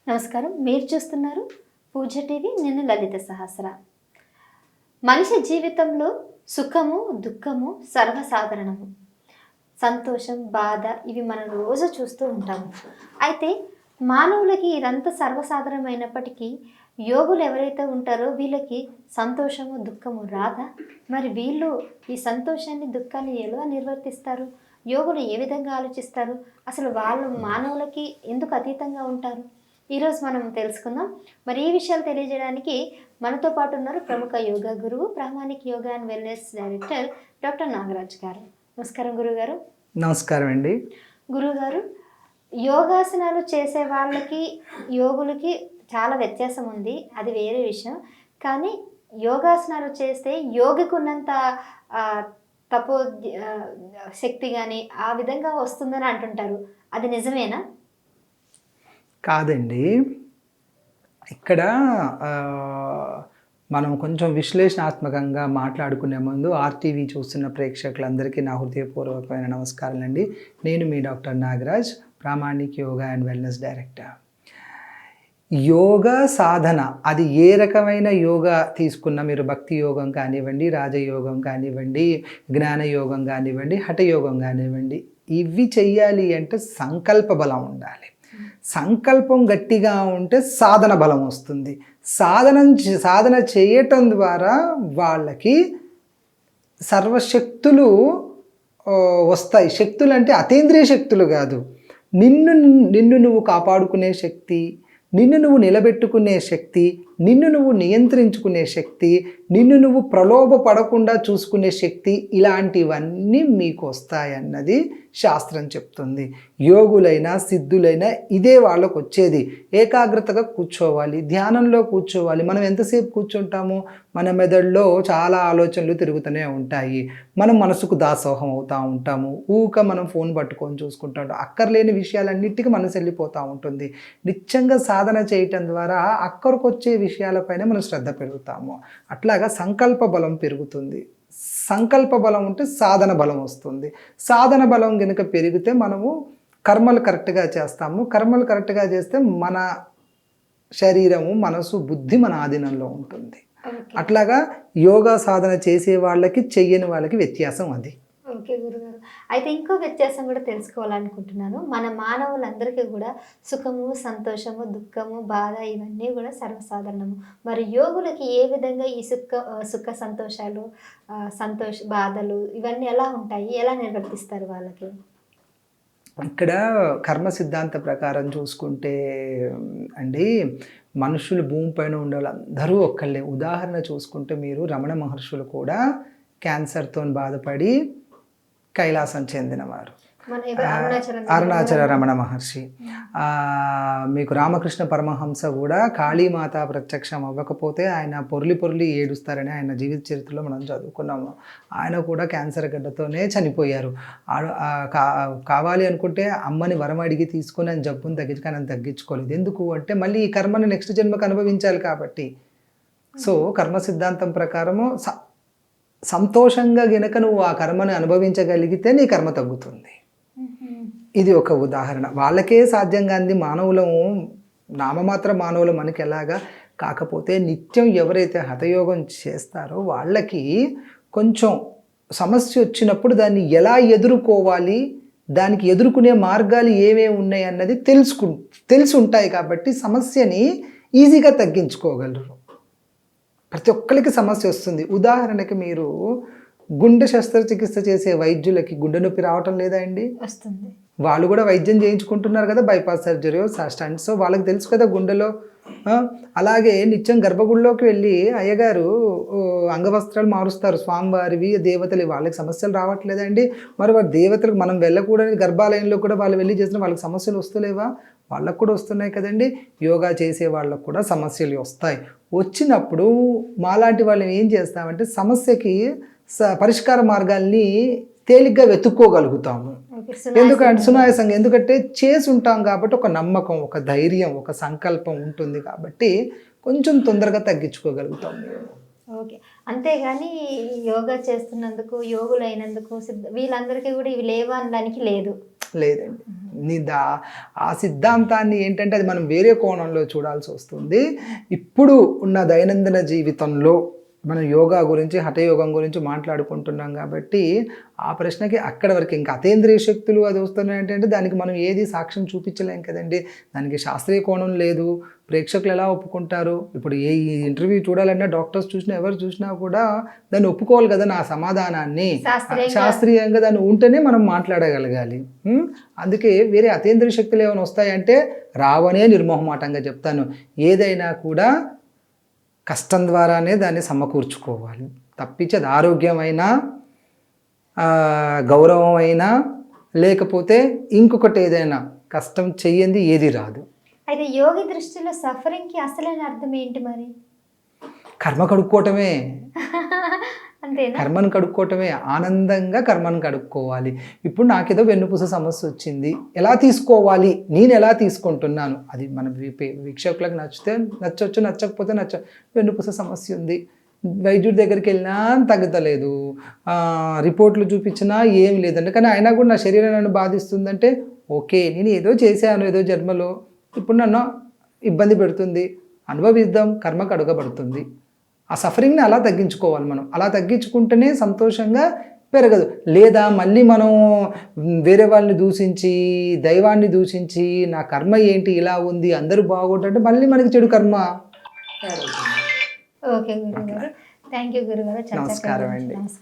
నమస్కారం. మీరు చూస్తున్నారు పూజ టీవీ. నేను లలిత సహస్ర. మనిషి జీవితంలో సుఖము దుఃఖము సర్వసాధారణము. సంతోషం బాధ ఇవి మనం రోజు చూస్తూ ఉంటాము. అయితే మానవులకి ఇదంతా సర్వసాధారణమైనప్పటికీ యోగులు ఎవరైతే ఉంటారో వీళ్ళకి సంతోషము దుఃఖము రాదా? మరి వీళ్ళు ఈ సంతోషాన్ని దుఃఖాన్ని ఎలా నిర్వర్తిస్తారు? యోగులు ఏ విధంగా ఆలోచిస్తారు? అసలు వాళ్ళు మానవులకి ఎందుకు అతీతంగా ఉంటారు? ఈరోజు మనం తెలుసుకుందాం. మరి ఈ విషయాలు తెలియజేయడానికి మనతో పాటు ఉన్నారు ప్రముఖ యోగా గురువు, Pramanik Yoga and wellness director doctor Nagaraj గారు. నమస్కారం గురుగారు. నమస్కారం అండి. గురుగారు, యోగాసనాలు చేసే వాళ్ళకి యోగులకి చాలా వ్యత్యాసం ఉంది, అది వేరే విషయం. కానీ యోగాసనాలు చేస్తే యోగికున్నంత తపో శక్తి కానీ ఆ విధంగా వస్తుందని అంటుంటారు, అది నిజమేనా? కాదండి, ఇక్కడ మనం కొంచెం విశ్లేషణాత్మకంగా మాట్లాడుకునే ముందు ఆర్టీవీ చూస్తున్న ప్రేక్షకులందరికీ నా హృదయపూర్వకమైన నమస్కారాలండి. నేను మీ doctor Nagaraj, Pramanik Yoga and wellness director. Yoga సాధన అది ఏ రకమైన యోగా తీసుకున్నా, మీరు భక్తి యోగం కానివ్వండి, రాజయోగం కానివ్వండి, జ్ఞానయోగం కానివ్వండి, హఠయోగం కానివ్వండి, ఇవి చెయ్యాలి అంటే సంకల్ప బలం ఉండాలి. సంకల్పం గట్టిగా ఉంటే సాధన బలం వస్తుంది. సాధన చేయటం ద్వారా వాళ్ళకి సర్వశక్తులు వస్తాయి. శక్తులు అంటే అతీంద్రియ శక్తులు కాదు, నిన్ను నువ్వు కాపాడుకునే శక్తి, నిన్ను నువ్వు నిలబెట్టుకునే శక్తి, నిన్ను నువ్వు నియంత్రించుకునే శక్తి, నిన్ను నువ్వు ప్రలోభపడకుండా చూసుకునే శక్తి, ఇలాంటివన్నీ మీకు వస్తాయన్నది శాస్త్రం చెప్తుంది. యోగులైనా సిద్ధులైనా ఇదే వాళ్ళకు వచ్చేది. ఏకాగ్రతగా కూర్చోవాలి, ధ్యానంలో కూర్చోవాలి. మనం ఎంతసేపు కూర్చుంటాము? మన మెదడులో చాలా ఆలోచనలు తిరుగుతూనే ఉంటాయి. మనం మనసుకు దాసోహం అవుతూ ఉంటాము. మనం ఫోన్ పట్టుకొని చూసుకుంటాం. అక్కర్లేని విషయాలన్నిటికీ మనసు వెళ్ళిపోతూ ఉంటుంది. నిత్యంగా సాధన చేయటం ద్వారా అక్కడికి వచ్చే విషయాలపైన మనం శ్రద్ధ పెరుగుతాము. అట్లాగా సంకల్ప బలం పెరుగుతుంది. సంకల్ప బలం ఉంటే సాధన బలం వస్తుంది. సాధన బలం కనుక పెరిగితే మనము కర్మలు కరెక్ట్గా చేస్తాము. కర్మలు కరెక్ట్గా చేస్తే మన శరీరము, మనసు, బుద్ధి మన ఆధీనంలో ఉంటుంది. అట్లాగా యోగా సాధన చేసే వాళ్ళకి చెయ్యని వాళ్ళకి వ్యత్యాసం అది. ఓకే గురుగారు, అయితే ఇంకో వ్యత్యాసం కూడా తెలుసుకోవాలనుకుంటున్నాను. మన మానవులందరికీ కూడా సుఖము సంతోషము దుఃఖము బాధ ఇవన్నీ కూడా సర్వసాధారణము. మరి యోగులకి ఏ విధంగా ఈ సుఖ సంతోషాలు బాధలు ఇవన్నీ ఎలా ఉంటాయి, ఎలా నిర్వర్తిస్తారు వాళ్ళకి? ఇక్కడ కర్మ సిద్ధాంత ప్రకారం చూసుకుంటే అండి, మనుషులు భూమిపైన ఉండే వాళ్ళందరూ ఒక్కళ్ళే. ఉదాహరణ చూసుకుంటే మీరు రమణ మహర్షులు కూడా క్యాన్సర్తో బాధపడి కైలాసం చెందినవారు. అరుణాచల రమణ మహర్షి. మీకు రామకృష్ణ పరమహంస కూడా కాళీమాత ప్రత్యక్షం అవ్వకపోతే ఆయన పొర్లి ఏడుస్తారని ఆయన జీవిత చరిత్రలో మనం చదువుకున్నాము. ఆయన కూడా క్యాన్సర్ గడ్డతోనే చనిపోయారు. కావాలి అనుకుంటే అమ్మని వరం అడిగి తీసుకొని ఆయన జబ్బును ఆయన తగ్గించుకోలేదు. ఎందుకు అంటే మళ్ళీ ఈ కర్మను నెక్స్ట్ జన్మకు అనుభవించాలి కాబట్టి. సో కర్మ సిద్ధాంతం ప్రకారము సంతోషంగా గనక నువ్వు ఆ కర్మను అనుభవించగలిగితే నీ కర్మ తగ్గుతుంది. ఇది ఒక ఉదాహరణ. వాళ్ళకే సాధ్యం కాంది మానవులము, నామమాత్ర మానవులు మనకి ఎలాగా. కాకపోతే నిత్యం ఎవరైతే హఠయోగం చేస్తారో వాళ్ళకి కొంచెం సమస్య వచ్చినప్పుడు దాన్ని ఎలా ఎదుర్కోవాలి, దానికి ఎదుర్కొనే మార్గాలు ఏమేమి ఉన్నాయి అన్నది తెలిసి ఉంటాయి. కాబట్టి సమస్యని ఈజీగా తగ్గించుకోగలరు. ప్రతి ఒక్కరికి సమస్య వస్తుంది. ఉదాహరణకి మీరు గుండె శస్త్రచికిత్స చేసే వైద్యులకి గుండె నొప్పి రావటం లేదా అండి? వస్తుంది. వాళ్ళు కూడా వైద్యం చేయించుకుంటున్నారు కదా, బైపాస్ సర్జరీ స్టంట్స్. వాళ్ళకి తెలుసు కదా గుండెలో. అలాగే నిత్యం గర్భగుడిలోకి వెళ్ళి అయ్యగారు అంగవస్త్రాలు మారుస్తారు, స్వామివారివి దేవతలు, వాళ్ళకి సమస్యలు రావట్లేదండి. మరి వారి దేవతలకు మనం వెళ్ళకూడని గర్భాలయంలో కూడా వాళ్ళు వెళ్ళి చేసిన వాళ్ళకి సమస్యలు వస్తలేవా? వాళ్ళకు కూడా వస్తున్నాయి కదండి. యోగా చేసే వాళ్ళకు కూడా సమస్యలు వస్తాయి. వచ్చినప్పుడు మాలాంటి వాళ్ళని ఏం చేస్తామంటే సమస్యకి పరిష్కార మార్గాల్ని తేలిగ్గా వెతుక్కోగలుగుతాము. ఎందుకంటే సునాయాసంగా, ఎందుకంటే చేసి ఉంటాం కాబట్టి ఒక నమ్మకం, ఒక ధైర్యం, ఒక సంకల్పం ఉంటుంది కాబట్టి కొంచెం తొందరగా తగ్గించుకోగలుగుతాం. ఓకే, అంతేగాని యోగా చేస్తున్నందుకు, యోగులైనందుకు వీళ్ళందరికీ కూడా ఇవి లేవు అనడానికి లేదు. లేదండి. ఆ సిద్ధాంతాన్ని ఏంటంటే అది మనం వేరే కోణంలో చూడాల్సి వస్తుంది. ఇప్పుడు ఉన్న దైనందిన జీవితంలో మనం యోగా గురించి హఠయోగం గురించి మాట్లాడుకుంటున్నాం కాబట్టి ఆ ప్రశ్నకి అక్కడ వరకు ఇంకా అతేంద్రియ శక్తులు అది వస్తున్నాయి అంటే దానికి మనం ఏది సాక్ష్యం చూపించలేం కదండి. దానికి శాస్త్రీయ కోణం లేదు. ప్రేక్షకులు ఎలా ఒప్పుకుంటారు? ఇప్పుడు ఈ ఇంటర్వ్యూ చూడాలన్నా డాక్టర్స్ చూసినా ఎవరు చూసినా కూడా దాన్ని ఒప్పుకోవాలి కదా నా సమాధానాన్ని. శాస్త్రీయంగా దాన్ని ఉంటేనే మనం మాట్లాడగలగాలి. అందుకే వేరే అతేంద్రియ శక్తులు ఏమైనా వస్తాయంటే రావనే నిర్మోహమాటంగా చెప్తాను. ఏదైనా కూడా కష్టం ద్వారానే దాన్ని సమకూర్చుకోవాలి. తప్పించి అది ఆరోగ్యమైనా గౌరవం అయినా లేకపోతే ఇంకొకటి ఏదైనా కష్టం చెయ్యంది ఏది రాదు. అయితే యోగి దృష్టిలో సఫరింగ్కి అసలైన అర్థం ఏంటి మరి? కర్మ కడుక్కోవటమే. అంతేనా? కర్మను కడుక్కోవటమే. ఆనందంగా కర్మను కడుక్కోవాలి. ఇప్పుడు నాకేదో వెన్నుపూస సమస్య వచ్చింది, ఎలా తీసుకోవాలి, నేను ఎలా తీసుకుంటున్నాను, అది మన వీక్షకులకు నచ్చితే నచ్చవచ్చు, నచ్చకపోతే వెన్నుపూస సమస్య ఉంది, వైద్యుడి దగ్గరికి వెళ్ళినా తగ్గలేదు, రిపోర్ట్లు చూపించినా ఏం లేదండి, కానీ అయినా కూడా నా శరీరం నన్ను బాధిస్తుందంటే ఓకే, నేను ఏదో చేశాను ఏదో జన్మలో, ఇప్పుడు నన్ను ఇబ్బంది పెడుతుంది, అనుభవిద్దాం, కర్మ కడుగబడుతుంది. ఆ సఫరింగ్ని అలా తగ్గించుకోవాలి మనం. అలా తగ్గించుకుంటేనే సంతోషంగా పెరగదు. లేదా మళ్ళీ మనం వేరే వాళ్ళని దూషించి దైవాన్ని దూషించి నా కర్మ ఏంటి ఇలా ఉంది అందరూ బాగుంటుంటే మళ్ళీ మనకి చెడు కర్మ. ఓకే గురుగారు, థ్యాంక్ యూ గురుగారు. నమస్కారం అండి.